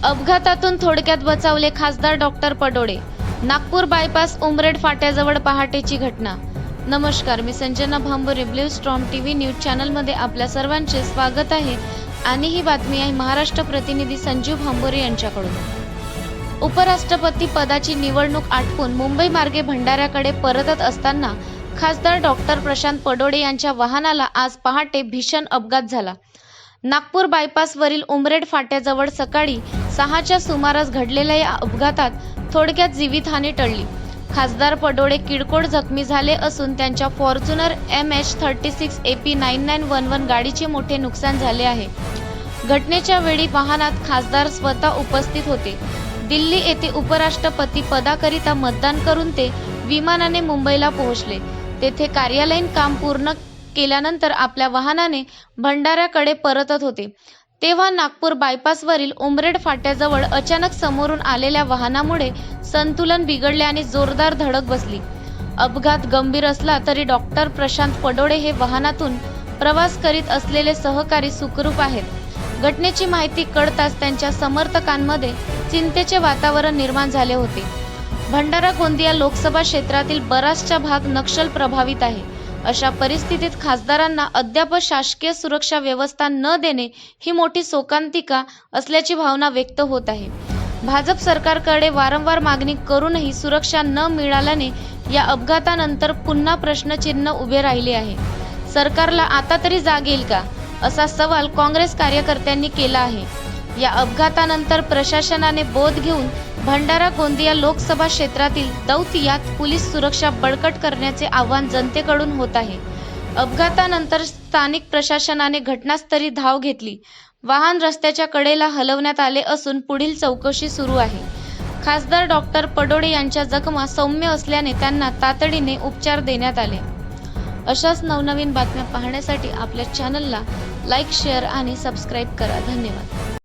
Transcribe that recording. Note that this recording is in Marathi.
अपघातातून थोडक्यात बचावले खासदार डॉक्टर पडोळे. नागपूर बायपास उमरेड फाट्याजवळ पहाटेची घटना. नमस्कार, मी Sanjana Bhambore. Blue storm TV news चॅनलमध्ये आपल्या सर्वांचे स्वागत आहे आणि ही बातमी आहे महाराष्ट्र प्रतिनिधी संजीव भांबोरे यांच्याकडून. उपराष्ट्रपती पदाची निवडणूक आटपून मुंबई मार्गे भंडाऱ्याकडे परतत असताना खासदार डॉक्टर प्रशांत पडोळे यांच्या वाहनाला आज पहाटे भीषण अपघात झाला. नागपूर बायपासवरील उमरेड फाट्याजवळ सकाळी 6च्या सुमारास घडलेल्या या अपघातात थोडक्यात जीवितहानी टळली. खासदार पडोळे किरकोळ जखमी झाले असून त्यांच्या फॉर्च्युनर MH36 AP 9911 गाडीचे मोठे नुकसान झाले आहे. घटनेच्या वेळी वाहनात खासदार स्वतः उपस्थित होते. दिल्ली येथे उपराष्ट्रपती पदाकरिता मतदान करून ते विमानाने मुंबईला पोहोचले. तेथे कार्यालयीन काम पूर्ण केल्यानंतर आपल्या वाहनाने भंडाऱ्याकडे परतत होते, तेव्हा नागपूर बायपासवरील उमरेड फाट्याजवळ अचानक समोरून आलेल्या वाहनामुळे संतुलन बिघडले आणि जोरदार धडक बसली. अपघात गंभीर असला तरी डॉक्टर प्रशांत पडोळे हे वाहनातून प्रवास करीत असलेले सहकारी सुखरूप आहेत. घटनेची माहिती कळताच त्यांच्या समर्थकांमध्ये चिंतेचे वातावरण निर्माण झाले होते. भंडारा गोंदिया लोकसभा क्षेत्रातील बराचसा भाग नक्षल प्रभावित आहे. अशा परिस्थितीत खासदारांना अद्याप शासकीय सुरक्षा व्यवस्था न देणे ही मोठी शोकांतिका असल्याची भावना व्यक्त होत आहे. भाजप सरकारकडे वारंवार मागणी करूनही सुरक्षा न मिळाल्याने या अपघातानंतर पुन्हा प्रश्नचिन्ह उभे राहिले आहे. सरकारला आता तरी जाग येईल का, असा सवाल काँग्रेस कार्यकर्त्यांनी केला आहे. या अपघातानंतर प्रशासनाने बोध घेऊन भंडारा गोंदिया लोकसभा क्षेत्रातील दौतियात पोलीस सुरक्षा बळकट करण्याचे आवाहन जनतेकडून होत आहे. अपघातानंतर स्थानिक प्रशासनाने घटनास्थळी धाव घेतली. वाहन रस्त्याच्या कडेला हलवण्यात आले असून पुढील चौकशी सुरू आहे. खासदार डॉक्टर पडोळे यांच्या जखमा सौम्य असल्याने त्यांना तातडीने उपचार देण्यात आले. अशाच नवनवीन बातम्या पाहण्यासाठी आपल्या चॅनलला लाईक, शेअर आणि सबस्क्राईब करा. धन्यवाद.